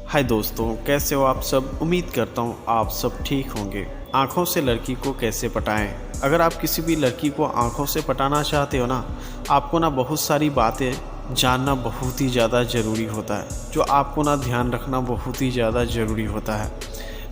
हाय दोस्तों, कैसे हो आप सब। उम्मीद करता हूँ आप सब ठीक होंगे। आँखों से लड़की को कैसे पटाएं। अगर आप किसी भी लड़की को आँखों से पटाना चाहते हो ना, आपको ना बहुत सारी बातें जानना बहुत ही ज़्यादा ज़रूरी होता है, जो आपको ना ध्यान रखना बहुत ही ज़्यादा ज़रूरी होता है।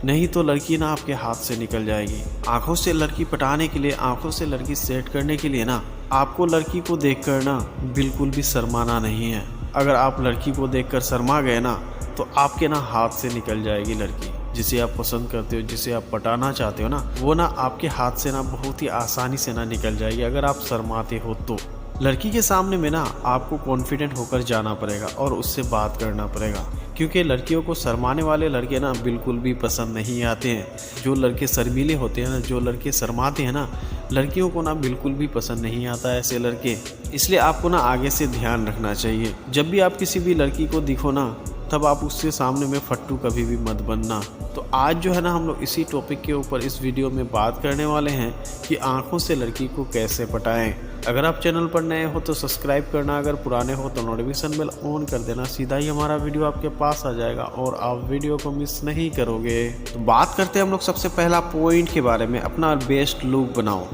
नहीं तो लड़की ना आपके हाथ से निकल जाएगी। आँखों से लड़की पटाने के लिए, आँखों से लड़की सेट करने के लिए ना आपको लड़की को देखकर ना बिल्कुल भी शर्माना नहीं है। अगर आप लड़की को देखकर शर्मा गए ना, तो आपके ना हाथ से निकल जाएगी लड़की। जिसे आप पसंद करते हो, जिसे आप पटाना चाहते हो ना, वो ना आपके हाथ से ना बहुत ही आसानी से ना निकल जाएगी अगर आप शर्माते हो तो। लड़की के सामने में ना आपको कॉन्फिडेंट होकर जाना पड़ेगा और उससे बात करना पड़ेगा, क्योंकि लड़कियों को शर्माने वाले लड़के ना बिल्कुल भी पसंद नहीं आते हैं। जो लड़के शर्मीले होते हैं ना, जो लड़के शर्माते हैं ना, लड़कियों को ना बिल्कुल भी पसंद नहीं आता है ऐसे लड़के। इसलिए आपको ना आगे से ध्यान रखना चाहिए। जब भी आप किसी भी लड़की को दिखो ना, तब आप उसके सामने में फट्टू कभी भी मत बनना। तो आज जो है ना, हम लोग इसी टॉपिक के ऊपर इस वीडियो में बात करने वाले हैं कि आंखों से लड़की को कैसे पटाएं। अगर आप चैनल पर नए हो तो सब्सक्राइब करना, अगर पुराने हो तो नोटिफिकेशन बेल ऑन कर देना। सीधा ही हमारा वीडियो आपके पास आ जाएगा और आप वीडियो को मिस नहीं करोगे। तो बात करते हैं हम लोग सबसे पहला पॉइंट के बारे में, अपना बेस्ट लुक बनाओ।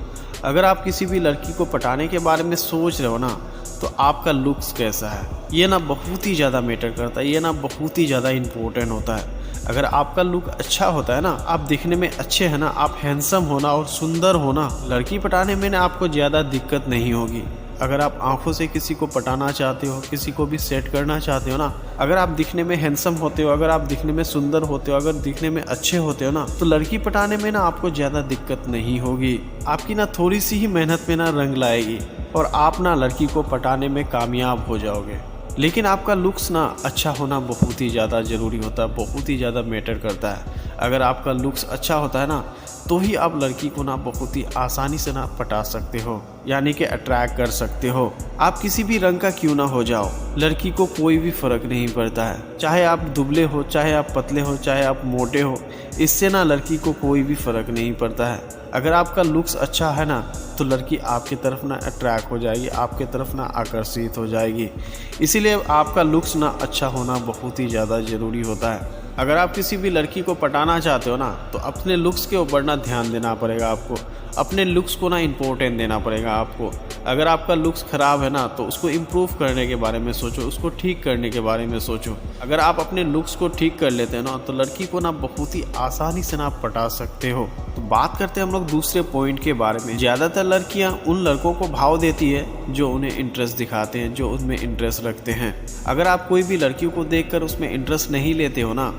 अगर आप किसी भी लड़की को पटाने के बारे में सोच रहे हो ना, तो आपका लुक्स कैसा है, ये ना बहुत ही ज़्यादा मैटर करता है। ये ना बहुत ही ज़्यादा इम्पोर्टेंट होता है। अगर आपका लुक अच्छा होता है ना, आप दिखने में अच्छे हैं ना, आप हैंडसम होना और सुंदर होना, लड़की पटाने में ना आपको ज़्यादा दिक्कत नहीं होगी। अगर आप आंखों से किसी को पटाना चाहते हो, किसी को भी सेट करना चाहते हो ना, अगर आप दिखने में हैंडसम होते हो, अगर आप दिखने में सुंदर होते हो, अगर दिखने में अच्छे होते हो ना, तो लड़की पटाने में ना आपको ज़्यादा दिक्कत नहीं होगी। आपकी ना थोड़ी सी ही मेहनत में ना रंग लाएगी और आप ना लड़की को पटाने में कामयाब हो जाओगे। लेकिन आपका लुक्स ना अच्छा होना बहुत ही ज़्यादा ज़रूरी होता है, बहुत ही ज़्यादा मैटर करता है। अगर आपका लुक्स अच्छा होता है ना, तो ही आप लड़की को ना बहुत ही आसानी से ना पटा सकते हो, यानी कि अट्रैक्ट कर सकते हो। आप किसी भी रंग का क्यों ना हो जाओ, लड़की को कोई भी फर्क नहीं पड़ता है। चाहे आप दुबले हो, चाहे आप पतले हो, चाहे आप मोटे हो, इससे ना लड़की को कोई भी फर्क नहीं पड़ता है। अगर आपका लुक्स अच्छा है ना, तो लड़की आपकी तरफ ना अट्रैक्ट हो जाएगी, आपके तरफ ना आकर्षित हो जाएगी। इसीलिए आपका लुक्स ना अच्छा होना बहुत ही ज़्यादा ज़रूरी होता है। अगर आप किसी भी लड़की को पटाना चाहते हो ना, तो अपने लुक्स के ऊपर ना ध्यान देना पड़ेगा आपको। अपने लुक्स को ना इम्पोर्टेंट देना पड़ेगा आपको। अगर आपका लुक्स ख़राब है ना, तो उसको इम्प्रूव करने के बारे में सोचो, उसको ठीक करने के बारे में सोचो। अगर आप अपने लुक्स को ठीक कर लेते हैं ना, तो लड़की को ना बहुत ही आसानी से ना पटा सकते हो। तो बात करते हैं हम लोग दूसरे पॉइंट के बारे में। ज़्यादातर लड़कियां उन लड़कों को भाव देती है जो उन्हें इंटरेस्ट दिखाते हैं, जो उनमें इंटरेस्ट रखते हैं। अगर आप कोई भी लड़की को देखकर उसमें इंटरेस्ट नहीं लेते हो ना,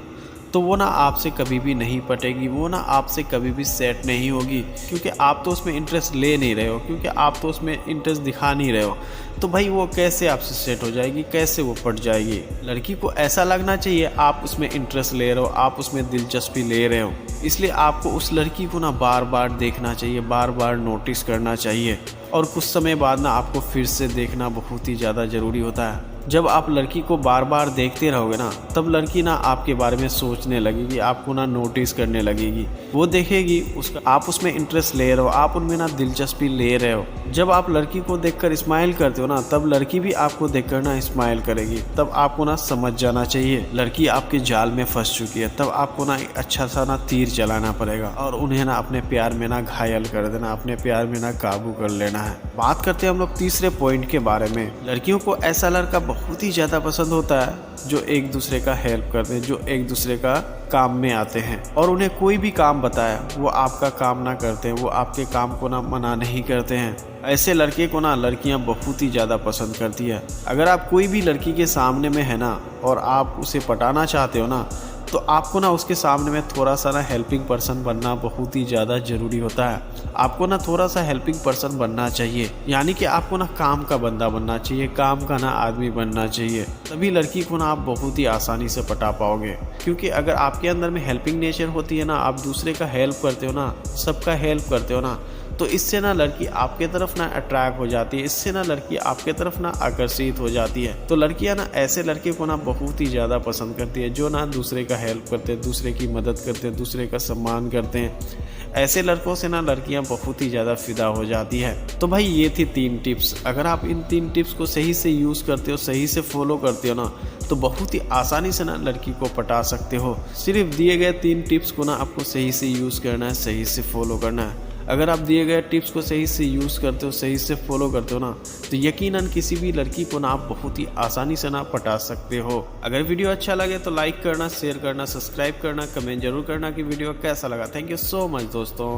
तो वो ना आपसे कभी भी नहीं पटेगी, वो ना आपसे कभी भी सेट नहीं होगी, क्योंकि आप तो उसमें इंटरेस्ट ले नहीं रहे हो, क्योंकि आप तो उसमें इंटरेस्ट दिखा नहीं रहे हो। तो भाई वो कैसे आपसे सेट हो जाएगी, कैसे वो पट जाएगी। लड़की को ऐसा लगना चाहिए आप उसमें इंटरेस्ट ले रहे हो, आप उसमें दिलचस्पी ले रहे हो। इसलिए आपको उस लड़की को ना बार बार देखना चाहिए, बार बार नोटिस करना चाहिए, और कुछ समय बाद ना आपको फिर से देखना बहुत ही ज़्यादा ज़रूरी होता है। जब आप लड़की को बार बार देखते रहोगे ना, तब लड़की ना आपके बारे में सोचने लगेगी, आपको ना नोटिस करने लगेगी। वो देखेगी उसका आप उसमें इंटरेस्ट ले रहे हो, आप उनमें ना दिलचस्पी ले रहे हो। जब आप लड़की को देखकर स्माइल करते हो ना, तब लड़की भी आपको देखकर ना स्माइल करेगी। तब आपको ना समझ जाना चाहिए लड़की आपके जाल में फंस चुकी है। तब आपको ना एक अच्छा सा ना तीर चलाना पड़ेगा और उन्हें ना अपने प्यार में ना घायल कर देना, अपने प्यार में ना काबू कर लेना है। बात करते हैं हम लोग तीसरे पॉइंट के बारे में। लड़कियों को ऐसा लड़का बहुत ही ज़्यादा पसंद होता है जो एक दूसरे का हेल्प करते हैं, जो एक दूसरे का काम में आते हैं, और उन्हें कोई भी काम बताया वो आपका काम ना करते हैं, वो आपके काम को ना मना नहीं करते हैं। ऐसे लड़के को ना लड़कियां बहुत ही ज़्यादा पसंद करती है। अगर आप कोई भी लड़की के सामने में है ना, और आप उसे पटाना चाहते हो ना, तो आपको ना उसके सामने में थोड़ा सा ना हेल्पिंग पर्सन बनना बहुत ही ज़्यादा ज़रूरी होता है। आपको ना थोड़ा सा हेल्पिंग पर्सन बनना चाहिए, यानी कि आपको ना काम का बंदा बनना चाहिए, काम का ना आदमी बनना चाहिए। तभी लड़की को ना आप बहुत ही आसानी से पटा पाओगे। क्योंकि अगर आपके अंदर में हेल्पिंग नेचर होती है ना, आप दूसरे का हेल्प करते हो ना, सबका हेल्प करते हो ना, तो इससे ना लड़की आपके तरफ ना अट्रैक्ट हो जाती है, इससे ना लड़की आपके तरफ ना आकर्षित हो जाती है। तो लड़कियां ना ऐसे लड़के को ना बहुत ही ज़्यादा पसंद करती है, जो ना दूसरे का हेल्प करते हैं, दूसरे की मदद करते हैं, दूसरे का सम्मान करते हैं। ऐसे लड़कों से ना लड़कियां बहुत ही ज़्यादा फिदा हो जाती है। तो भाई ये थी 3 टिप्स। अगर आप इन 3 टिप्स को सही से यूज़ करते हो, सही से फॉलो करते हो ना, तो बहुत ही आसानी से ना लड़की को पटा सकते हो। सिर्फ दिए गए 3 टिप्स को ना आपको सही से यूज़ करना है, सही से फॉलो करना है। अगर आप दिए गए टिप्स को सही से यूज़ करते हो, सही से फॉलो करते हो ना, तो यकीनन किसी भी लड़की को ना आप बहुत ही आसानी से ना पटा सकते हो। अगर वीडियो अच्छा लगे तो लाइक करना, शेयर करना, सब्सक्राइब करना, कमेंट जरूर करना कि वीडियो कैसा लगा। थैंक यू सो मच दोस्तों।